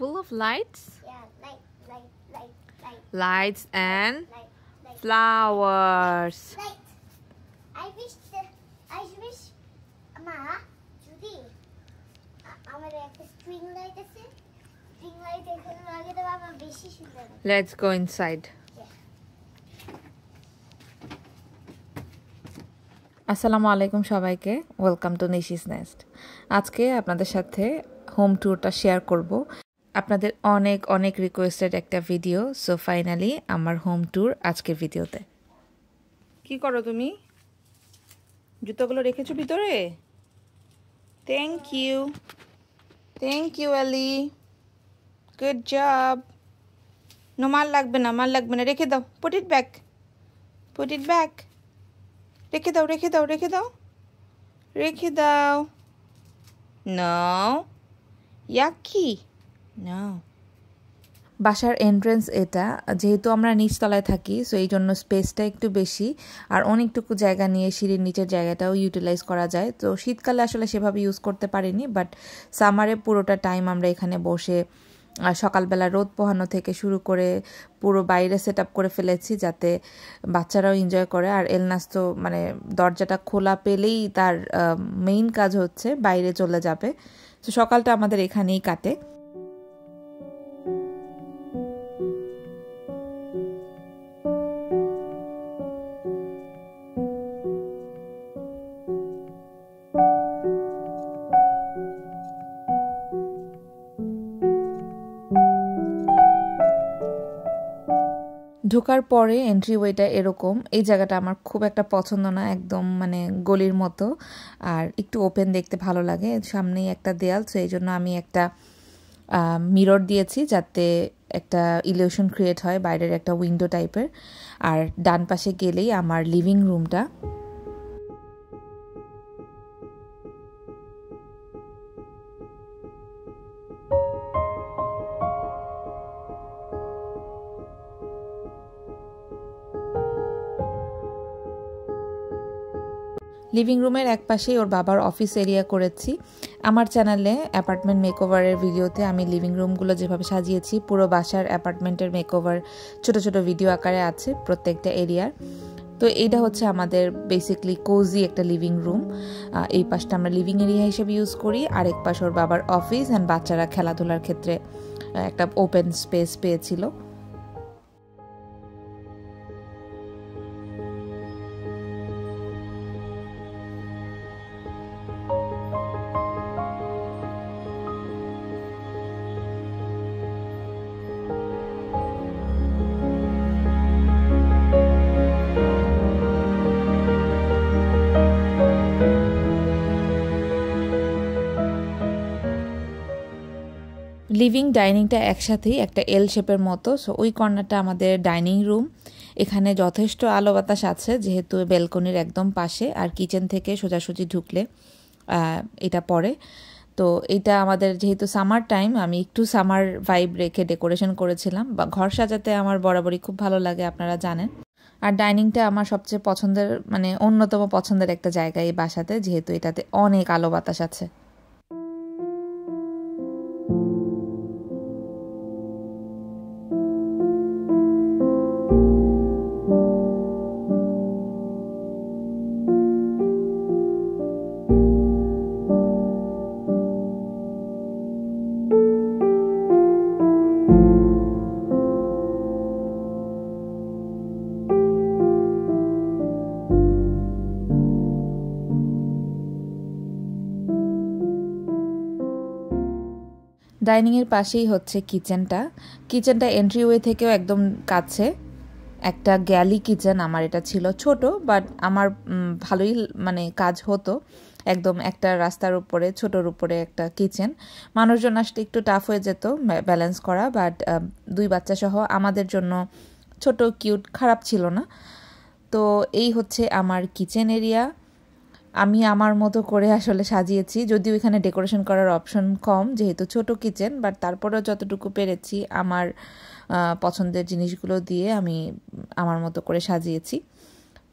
full of lights? Yeah, light. Lights and Light. flowers. Light. I wish, মা যদি আমাদের একটা স্ট্রিং লাইট আছে, স্ট্রিং লাইট এখানে লাগিয়ে দেবো, আমার বেশি সুন্দর লাগে। Let's go inside. আসসালামু আলাইকুম সবাইকে, ওয়েলকাম টু নিশিস নেস্ট। আজকে আপনাদের সাথে হোম ট্যুরটা শেয়ার করব। আপনাদের অনেক অনেক রিকোয়েস্টেড একটা ভিডিও, সো ফাইনালি আমার হোম ট্যুর আজকের ভিডিওতে। কি করো তুমি? জুতোগুলো রেখেছো ভিতরে? Thank you Ali, good job. No, মাল লাগবে না, রেখে দাও। Put it back. রেখে দাও। নাও, ইয়াকি নাও। বাসার এন্ট্রেন্স এটা, যেহেতু আমরা নিচতলায় থাকি, সো এই জন্য স্পেসটা একটু বেশি, আর অনেকটুকু জায়গা নিয়ে সিঁড়ির নিচের জায়গাটাও ইউটিলাইজ করা যায়। তো শীতকালে আসলে সেভাবে ইউজ করতে পারিনি, বাট সামারে পুরোটা টাইম আমরা এখানে বসে সকালবেলা রোদ পোহানো থেকে শুরু করে পুরো বাইরে সেট আপ করে ফেলেছি, যাতে বাচ্চারাও এনজয় করে। আর এলনাস তো মানে দরজাটা খোলা পেলেই তার মেইন কাজ হচ্ছে বাইরে চলে যাবে। তো সকালটা আমাদের এখানেই কাটে। ঢোকার পরে এন্ট্রি ওয়েটা এরকম। এই জায়গাটা আমার খুব একটা পছন্দ না, একদম মানে গলির মতো, আর একটু ওপেন দেখতে ভালো লাগে। সামনেই একটা দেয়াল, তো এই জন্য আমি একটা মিরর দিয়েছি, যাতে একটা ইলিউশন ক্রিয়েট হয়, বাইরের একটা উইন্ডো টাইপের। আর ডান পাশে গেলেই আমার লিভিং রুমটা। লিভিং রুমের এক পাশেই ওর বাবার অফিস এরিয়া করেছি। আমার চ্যানেলে অ্যাপার্টমেন্ট মেকওভারের ভিডিওতে আমি লিভিং রুমগুলো যেভাবে সাজিয়েছি, পুরো বাসার অ্যাপার্টমেন্টের মেকওভার ছোট ছোট ভিডিও আকারে আছে প্রত্যেকটা এরিয়ার। তো এইটা হচ্ছে আমাদের বেসিকলি কোজি একটা লিভিং রুম। এই পাশটা আমরা লিভিং এরিয়া হিসেবে ইউজ করি, আরেক পাশ ওর বাবার অফিস অ্যান্ড বাচ্চারা খেলাধুলার ক্ষেত্রে একটা ওপেন স্পেস পেয়েছিল। লিভিং ডাইনিংটা একসাথেই একটা এল শেপের মতো, সো ওই কর্নারটা আমাদের ডাইনিং রুম। এখানে যথেষ্ট আলো বাতাস আছে, যেহেতু ব্যালকনির একদম পাশে, আর কিচেন থেকে সোজাসুজি ঢুকলে এটা পড়ে। তো এটা আমাদের যেহেতু সামার টাইম, আমি একটু সামার ভাইব রেখে ডেকোরেশন করেছিলাম। বা ঘর সাজাতে আমার বরাবরই খুব ভালো লাগে, আপনারা জানেন। আর ডাইনিংটা আমার সবচেয়ে পছন্দের, মানে অন্যতম পছন্দের একটা জায়গা এই বাসাতে, যেহেতু এটাতে অনেক আলো বাতাস আছে। ডাইনিংয়ের পাশেই হচ্ছে কিচেনটা এন্ট্রিওয়ে থেকেও একদম কাছে। একটা গ্যালি কিচেন আমার এটা ছিল, ছোট, বাট আমার ভালোই মানে কাজ হতো। একদম একটা রাস্তার উপরে, ছোটোর উপরে একটা কিচেন। মানুষজন আসলে একটু টাফ হয়ে যেত ব্যালেন্স করা, বাট দুই বাচ্চা সহ আমাদের জন্য ছোট কিউট, খারাপ ছিল না। তো এই হচ্ছে আমার কিচেন এরিয়া। আমি আমার মতো করে আসলে সাজিয়েছি, যদিও এখানে ডেকোরেশন করার অপশন কম, যেহেতু ছোট কিচেন, বাট তারপরেও যতটুকু পেরেছি আমার পছন্দের জিনিসগুলো দিয়ে আমি আমার মতো করে সাজিয়েছি।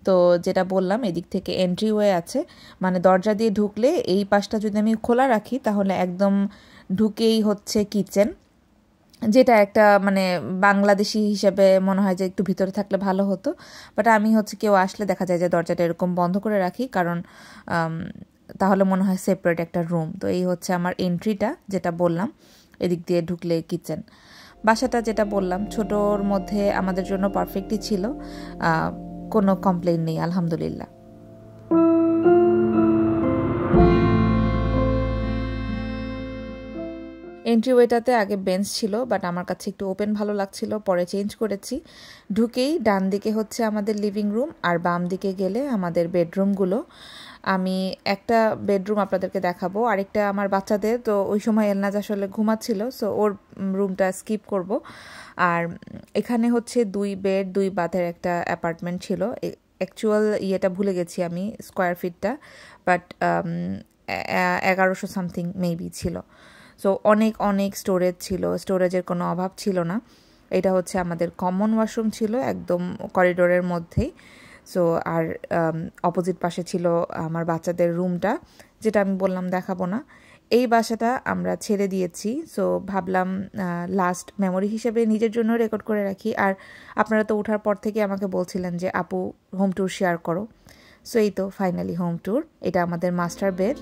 তো যেটা বললাম, এদিক থেকে এন্ট্রিওয়ে আছে, মানে দরজা দিয়ে ঢুকলে এই পাশটা যদি আমি খোলা রাখি, তাহলে একদম ঢুকেই হচ্ছে কিচেন। যেটা একটা মানে বাংলাদেশি হিসেবে মনে হয় যে একটু ভিতরে থাকলে ভালো হতো, বাট আমি হচ্ছে কেউ আসলে দেখা যায় যে দরজাটা এরকম বন্ধ করে রাখি, কারণ তাহলে মনে হয় সেপারেট একটা রুম। তো এই হচ্ছে আমার এন্ট্রিটা, যেটা বললাম এদিক দিয়ে ঢুকলে কিচেন। বাসাটা যেটা বললাম ছোটোর মধ্যে আমাদের জন্য পারফেক্টই ছিল, কোনো কমপ্লেইন নেই আলহামদুলিল্লাহ। এন্ট্রিওয়েটাতে আগে বেঞ্চ ছিল, বাট আমার কাছে একটু ওপেন ভালো লাগছিল, পরে চেঞ্জ করেছি। ঢুকেই ডান দিকে হচ্ছে আমাদের লিভিং রুম, আর বাম দিকে গেলে আমাদের বেডরুমগুলো। আমি একটা বেডরুম আপনাদেরকে দেখাবো, আরেকটা আমার বাচ্চাদের, তো ওই সময় এলনাজ আসলে ঘুমাচ্ছিল, সো ওর রুমটা স্কিপ করব। আর এখানে হচ্ছে 2 বেড 2 বাথের একটা অ্যাপার্টমেন্ট ছিল। অ্যাকচুয়াল ইয়েটা ভুলে গেছি আমি, স্কোয়ার ফিটটা, বাট 1100 সামথিং মেবি ছিল। সো অনেক অনেক স্টোরেজ ছিল, স্টোরেজের কোনো অভাব ছিল না। এটা হচ্ছে আমাদের কমন ওয়াশরুম ছিল একদম করিডোরের মধ্যেই। সো আর অপোজিট পাশে ছিল আমার বাচ্চাদের রুমটা, যেটা আমি বললাম দেখাবো না। এই বাসাটা আমরা ছেড়ে দিয়েছি, সো ভাবলাম লাস্ট মেমোরি হিসেবে নিজের জন্য রেকর্ড করে রাখি। আর আপনারা তো ওঠার পর থেকে আমাকে বলছিলেন যে আপু হোম ট্যুর শেয়ার করো, সো এই তো ফাইনালি হোম ট্যুর। এটা আমাদের মাস্টার বেড।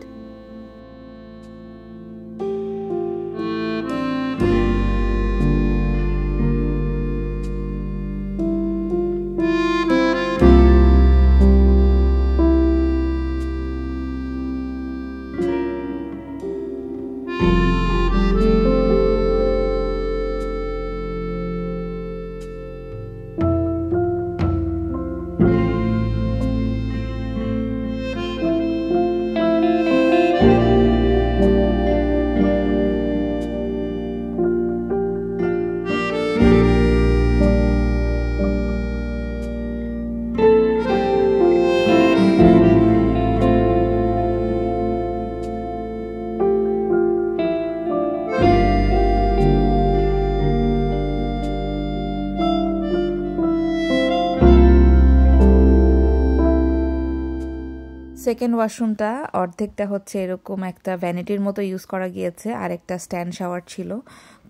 সেকেন্ড ওয়াশরুমটা অর্ধেকটা হচ্ছে এরকম একটা ভ্যানিটির মতো ইউজ করা গিয়েছে, আর একটা স্ট্যান্ড শাওয়ার ছিল,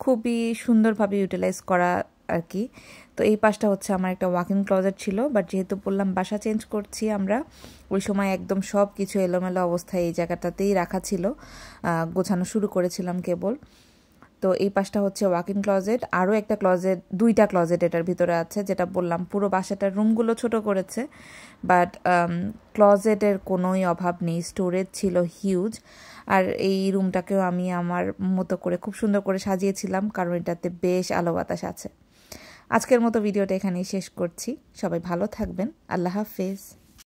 খুবই সুন্দরভাবে ইউটিলাইজ করা আর কি। তো এই পাশটা হচ্ছে আমার একটা ওয়াকিং ক্লোজেট ছিল, বাট যেহেতু বললাম বাসা চেঞ্জ করছি আমরা, ওই সময় একদম সব কিছু এলোমেলো অবস্থায় এই জায়গাটাতেই রাখা ছিল, গোছানো শুরু করেছিলাম কেবল। তো এই পাশটা হচ্ছে ওয়াকিং ক্লোজেট, আরও একটা ক্লোজেট, 2টা ক্লোজেট এটার ভিতরে আছে, যেটা বললাম পুরো বাসাটার রুমগুলো ছোট করেছে, বাট ক্লোজেটের কোনোই অভাব নেই, স্টোরেজ ছিল হিউজ। আর এই রুমটাকেও আমি আমার মতো করে খুব সুন্দর করে সাজিয়েছিলাম, কারণ এটাতে বেশ আলো বাতাস আছে। আজকের মতো ভিডিওটা এখানেই শেষ করছি, সবাই ভালো থাকবেন, আল্লাহ হাফেজ।